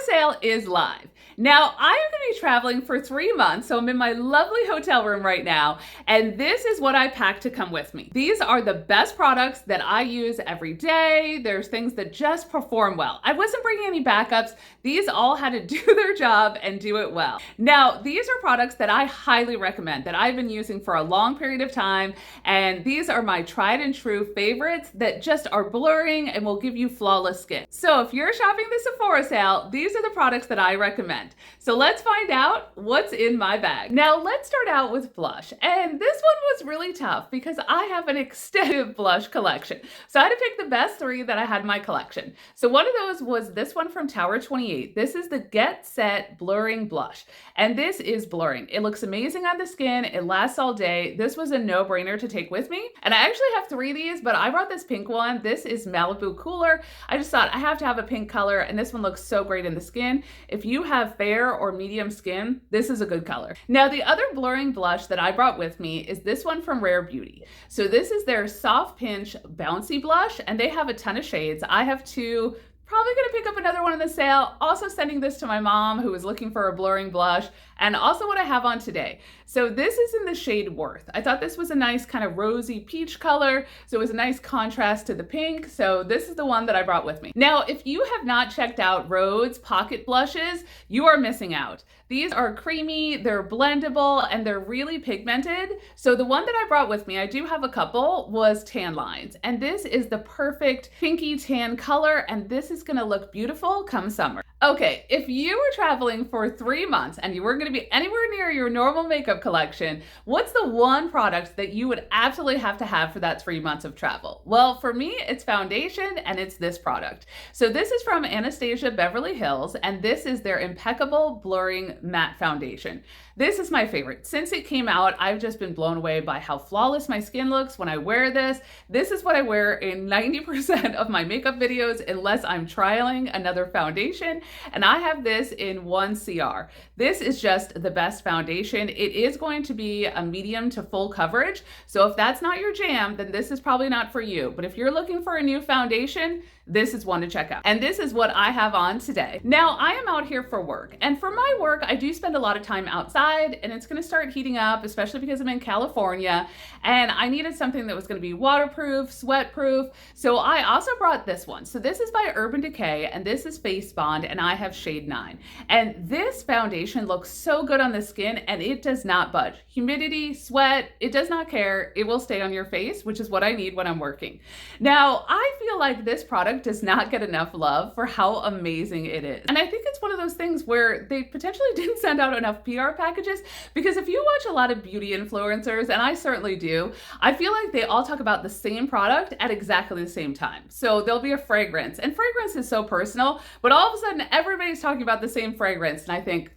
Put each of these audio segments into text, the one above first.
sale is live. Now, I am going to be traveling for 3 months, so I'm in my lovely hotel room right now, and this is what I packed to come with me. These are the best products that I use every day. There's things that just perform well. I wasn't bringing any backups. These all had to do their job and do it well. Now, these are products that I highly recommend, that I've been using for a long period of time, and these are my tried and true favorites that just are blurring and will give you flawless skin. So if you're shopping the Sephora sale, these are the products that I recommend. So let's find out what's in my bag. Now let's start out with blush. And this one was really tough because I have an extensive blush collection. So I had to pick the best 3 that I had in my collection. So one of those was this one from Tower 28. This is the Get Set Blurring Blush. And this is blurring. It looks amazing on the skin. It lasts all day. This was a no-brainer to take with me. And I actually have 3 of these, but I brought this pink one. This is Malibu Cooler. I just thought I have to have a pink color, and this one looks so great in the skin. If you have fair or medium skin, this is a good color. Now, the other blurring blush that I brought with me is this one from Rare Beauty. So this is their Soft Pinch Bouncy Blush, and they have a ton of shades. I have 2. Probably gonna pick up another one in the sale. Also sending this to my mom who is looking for a blurring blush, and also what I have on today. So this is in the shade Worth. I thought this was a nice kind of rosy peach color, so it was a nice contrast to the pink. So this is the one that I brought with me. Now, if you have not checked out Rhode's Pocket Blushes, you are missing out. These are creamy, they're blendable, and they're really pigmented. So the one that I brought with me, I do have a couple, was Tan Lines. And this is the perfect pinky tan color, and this is gonna look beautiful come summer. Okay, if you were traveling for 3 months and you weren't gonna be anywhere near your normal makeup collection, what's the one product that you would absolutely have to have for that 3 months of travel? Well, for me, it's foundation, and it's this product. So this is from Anastasia Beverly Hills, and this is their Impeccable Blurring Matte Foundation. This is my favorite. Since it came out, I've just been blown away by how flawless my skin looks when I wear this. This is what I wear in 90% of my makeup videos, unless I'm trialing another foundation, and I have this in 1 CR. This is just the best foundation. It is going to be a medium to full coverage, so if that's not your jam, then this is probably not for you. But if you're looking for a new foundation, this is one to check out. And this is what I have on today. Now, I am out here for work, and for my work, I do spend a lot of time outside, and it's gonna start heating up, especially because I'm in California, and I needed something that was gonna be waterproof, sweat-proof, so I also brought this one. So this is by Urban Decay, and this is Face Bond, and I have shade 9. And this foundation looks so good on the skin, and it does not budge. Humidity, sweat, it does not care. It will stay on your face, which is what I need when I'm working. Now, I feel like this product does not get enough love for how amazing it is. And I think it's one of those things where they potentially didn't send out enough PR packages, because if you watch a lot of beauty influencers, and I certainly do, I feel like they all talk about the same product at exactly the same time. So there'll be a fragrance, and fragrance is so personal, but all of a sudden everybody's talking about the same fragrance, and I think,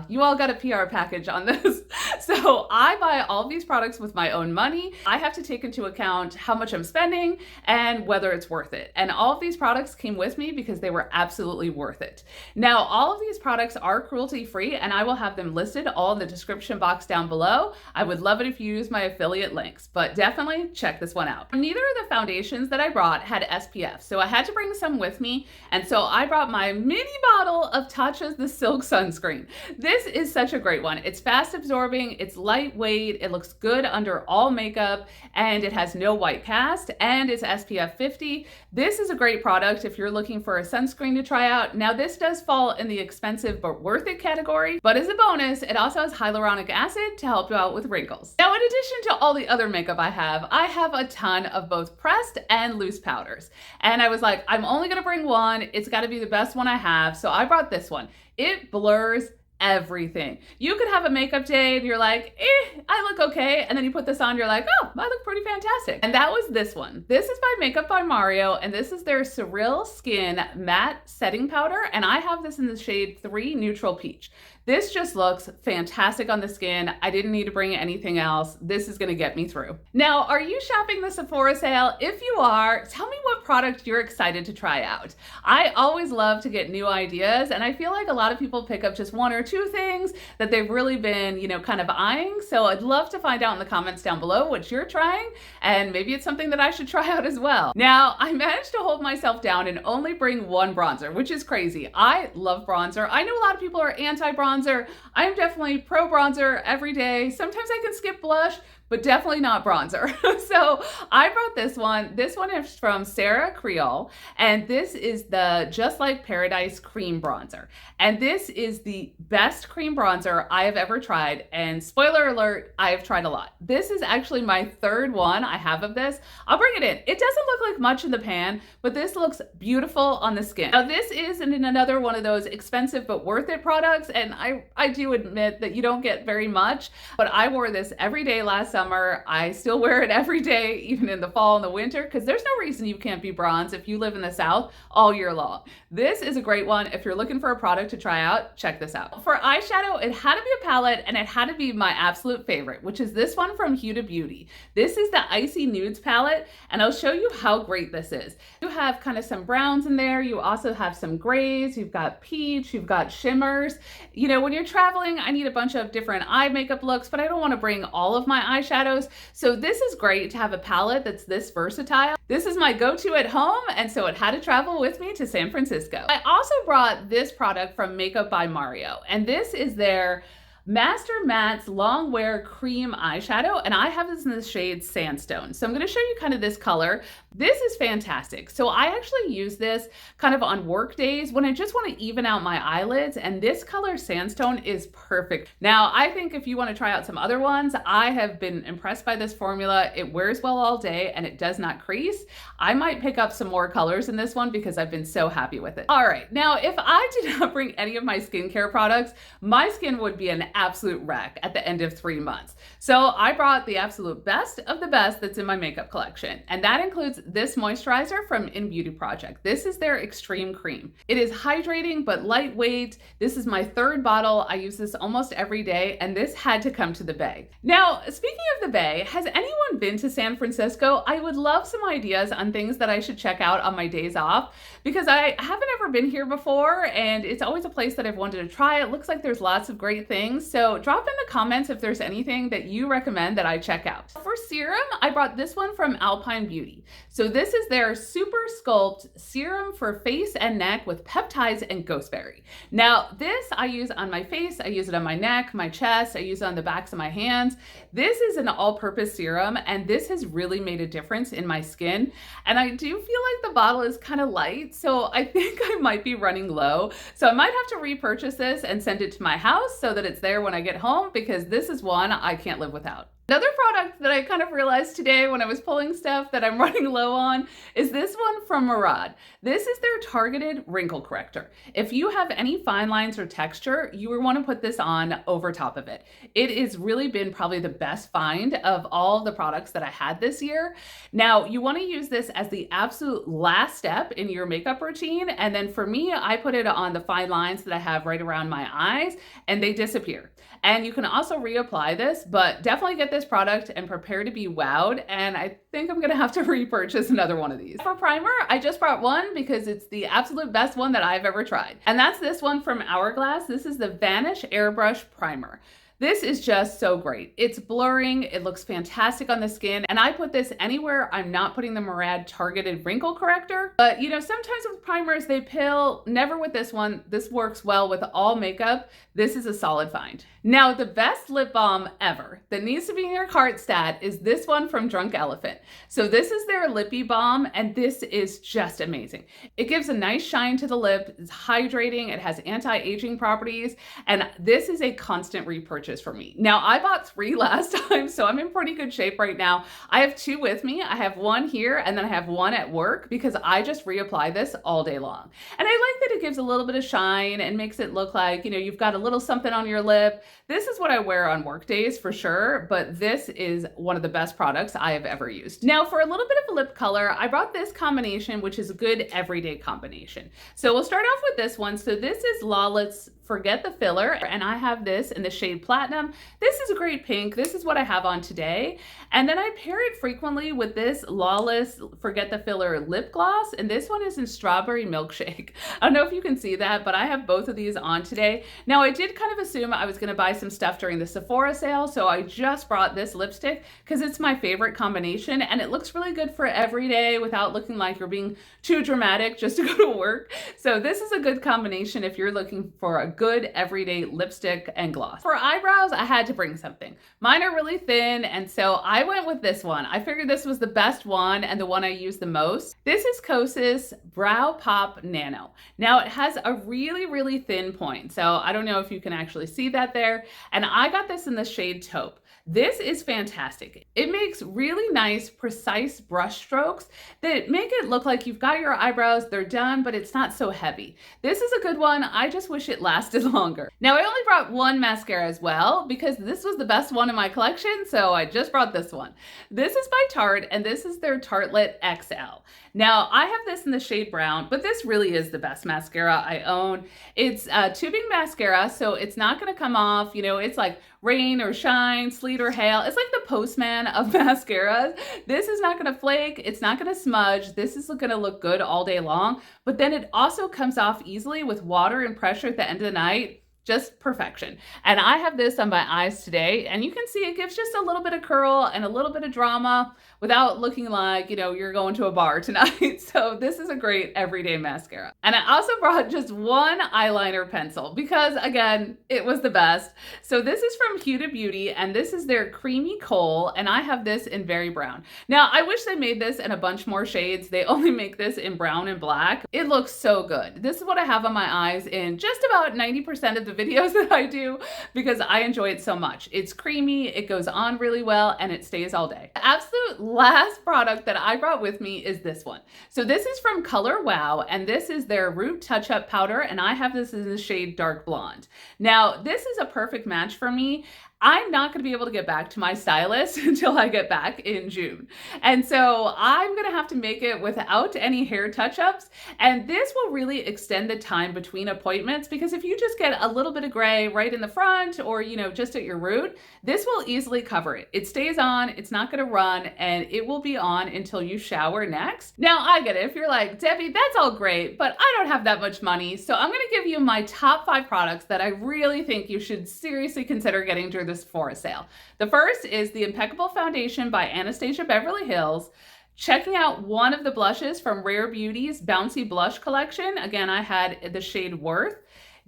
you all got a PR package on this. So I buy all these products with my own money. I have to take into account how much I'm spending and whether it's worth it. And all of these products came with me because they were absolutely worth it. Now, all of these products are cruelty-free, and I will have them listed all in the description box down below. I would love it if you use my affiliate links, but definitely check this one out. Neither of the foundations that I brought had SPF, so I had to bring some with me, and so I brought my mini bottle of Tatcha's The Silk Sunscreen. This is such a great one. It's fast absorbing, it's lightweight, it looks good under all makeup, and it has no white cast, and it's SPF 50. This is a great product if you're looking for a sunscreen to try out. Now, this does fall in the expensive but worth it category, but as a bonus, it also has hyaluronic acid to help you out with wrinkles. Now, in addition to all the other makeup I have a ton of both pressed and loose powders. And I was like, I'm only gonna bring one. It's gotta be the best one I have. So I brought this one. It blurs everything. You could have a makeup day and you're like, I look okay. And then you put this on, you're like, oh, I look pretty fantastic. And that was this one. This is by Makeup by Mario, and this is their Surreal Skin Matte Setting Powder. And I have this in the shade 3 Neutral Peach. This just looks fantastic on the skin. I didn't need to bring anything else. This is gonna get me through. Now, are you shopping the Sephora sale? If you are, tell me what product you're excited to try out. I always love to get new ideas, and I feel like a lot of people pick up just 1 or two things that they've really been, kind of eyeing. So I'd love to find out in the comments down below what you're trying, and maybe it's something that I should try out as well. Now, I managed to hold myself down and only bring one bronzer, which is crazy. I love bronzer. I know a lot of people are anti-bronzer. I'm definitely pro bronzer every day. Sometimes I can skip blush, but definitely not bronzer. So I brought this one. This one is from Sarah Creole, and this is the Just Like Paradise Cream Bronzer. And this is the best cream bronzer I have ever tried. And spoiler alert, I have tried a lot. This is actually my third one I have of this. I'll bring it in. It doesn't look like much in the pan, but this looks beautiful on the skin. Now this is another one of those expensive but worth it products, and I do admit that you don't get very much, but I wore this every day last summer. I still wear it every day, even in the fall and the winter, because there's no reason you can't be bronze if you live in the South all year long. This is a great one. If you're looking for a product to try out, check this out. For eyeshadow, it had to be a palette, and it had to be my absolute favorite, which is this one from Huda Beauty. This is the Icy Nudes palette, and I'll show you how great this is. You have kind of some browns in there. You also have some grays. You've got peach. You've got shimmers. When you're traveling, I need a bunch of different eye makeup looks, but I don't want to bring all of my eyeshadows. So this is great to have a palette that's this versatile. This is my go-to at home, and so it had to travel with me to San Francisco. I also brought this product from Makeup by Mario, and this is their Master Matte's Long Wear Cream Eyeshadow, and I have this in the shade Sandstone. So I'm going to show you kind of this color. This is fantastic. So I actually use this kind of on work days when I just want to even out my eyelids, and this color Sandstone is perfect. Now, I think if you want to try out some other ones, I have been impressed by this formula. It wears well all day and it does not crease. I might pick up some more colors in this one because I've been so happy with it. All right, now if I did not bring any of my skincare products, my skin would be an absolute wreck at the end of 3 months. So I brought the absolute best of the best that's in my makeup collection, and that includes this moisturizer from In Beauty Project. This is their Extreme Cream. It is hydrating but lightweight. This is my third bottle. I use this almost every day, and this had to come to the Bay. Now, speaking of the Bay, has anyone been to San Francisco? I would love some ideas on things that I should check out on my days off, because I haven't ever been here before, and it's always a place that I've wanted to try. It looks like there's lots of great things. So drop in the comments if there's anything that you recommend that I check out. For serum, I brought this one from Alpine Beauty. So this is their Super Sculpt Serum for face and neck with peptides and ghostberry. Now this I use on my face, I use it on my neck, my chest, I use it on the backs of my hands. This is an all-purpose serum, and this has really made a difference in my skin. And I do feel like the bottle is kind of light, so I think I might be running low. So I might have to repurchase this and send it to my house so that it's there when I get home, because this is one I can't live without. Another product that I kind of realized today when I was pulling stuff that I'm running low on is this one from Murad. This is their targeted wrinkle corrector. If you have any fine lines or texture, you would want to put this on over top of it. It has really been probably the best find of all the products that I had this year. Now, you want to use this as the absolute last step in your makeup routine. And then for me, I put it on the fine lines that I have right around my eyes, and they disappear. And you can also reapply this, but definitely get this product and prepare to be wowed. And I think I'm gonna have to repurchase another one of these. For primer, I just brought one because it's the absolute best one that I've ever tried. And that's this one from Hourglass. This is the Vanish Airbrush Primer. This is just so great. It's blurring, it looks fantastic on the skin, and I put this anywhere I'm not putting the Murad targeted wrinkle corrector. But sometimes with primers they pill, never with this one. This works well with all makeup. This is a solid find. Now, the best lip balm ever that needs to be in your cart stat is this one from Drunk Elephant. So this is their lippy balm, and this is just amazing. It gives a nice shine to the lip, it's hydrating, it has anti-aging properties, and this is a constant repurchase for me. Now, I bought 3 last time, so I'm in pretty good shape right now. I have 2 with me. I have 1 here, and then I have 1 at work because I just reapply this all day long. And I like that it gives a little bit of shine and makes it look like, you've got a little something on your lip. This is what I wear on work days for sure, but this is one of the best products I have ever used. Now, for a little bit of a lip color, I brought this combination, which is a good everyday combination. So we'll start off with this one. So this is Lawless Forget the Filler, and I have this in the shade Platinum. This is a great pink. This is what I have on today. And then I pair it frequently with this Lawless Forget the Filler lip gloss, and this one is in Strawberry Milkshake. I don't know if you can see that, but I have both of these on today. Now, I did kind of assume I was gonna buy some stuff during the Sephora sale, so I just brought this lipstick because it's my favorite combination, and it looks really good for every day without looking like you're being too dramatic just to go to work. So this is a good combination if you're looking for a good everyday lipstick and gloss. For eyebrows, I had to bring something. Mine are really thin, and so I went with this one. I figured this was the best one and the one I use the most. This is Kosas Brow Pop Nano. Now it has a really, really thin point, so I don't know if you can actually see that there. And I got this in the shade Taupe. This is fantastic. It makes really nice, precise brush strokes that make it look like you've got your eyebrows, they're done, but it's not so heavy. This is a good one. I just wish it lasted longer. Now, I only brought one mascara as well because this was the best one in my collection, so I just brought this one. This is by Tarte, and this is their Tartelette XL. Now, I have this in the shade Brown, but this really is the best mascara I own. It's tubing mascara, so it's not gonna come off. You know, it's like rain or shine, sleet or hail. It's like the Postman of mascaras. This is not gonna flake, it's not gonna smudge. This is gonna look good all day long, but then it also comes off easily with water and pressure at the end of the night. Just perfection. And I have this on my eyes today, and you can see it gives just a little bit of curl and a little bit of drama without looking like, you know, you're going to a bar tonight. So this is a great everyday mascara. And I also brought just one eyeliner pencil because, again, it was the best. So this is from Huda Beauty, and this is their Creamy Coal, and I have this in Very Brown. Now, I wish they made this in a bunch more shades. They only make this in brown and black. It looks so good. This is what I have on my eyes in just about 90% of the videos that I do because I enjoy it so much. It's creamy, it goes on really well, and it stays all day. The absolute last product that I brought with me is this one. So this is from Color Wow, and this is their Root Touch-Up Powder, and I have this in the shade Dark Blonde. Now, this is a perfect match for me. I'm not going to be able to get back to my stylist until I get back in June. And so I'm going to have to make it without any hair touch-ups. And this will really extend the time between appointments because if you just get a little bit of gray right in the front or, you know, just at your root, this will easily cover it. It stays on, it's not going to run, and it will be on until you shower next. Now, I get it. If you're like, Debbie, that's all great, but I don't have that much money. So I'm going to give you my top 5 products that I really think you should seriously consider getting during this Sephora sale. The first is the Impeccable Foundation by Anastasia Beverly Hills. Checking out one of the blushes from Rare Beauty's Bouncy Blush collection. Again, I had the shade Worth.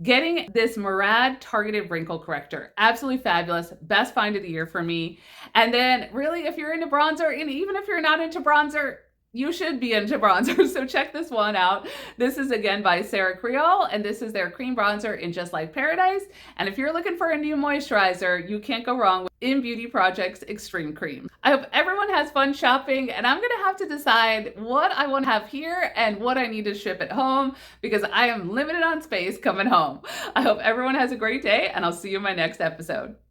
Getting this Murad Targeted Wrinkle Corrector. Absolutely fabulous. Best find of the year for me. And then really, if you're into bronzer, and even if you're not into bronzer, you should be into bronzer, so check this one out. This is again by Sarah Creole, and this is their cream bronzer in Just Like Paradise. And if you're looking for a new moisturizer, you can't go wrong with In Beauty Project's Extreme Cream. I hope everyone has fun shopping, and I'm gonna have to decide what I want to have here and what I need to ship at home because I am limited on space coming home. I hope everyone has a great day, and I'll see you in my next episode.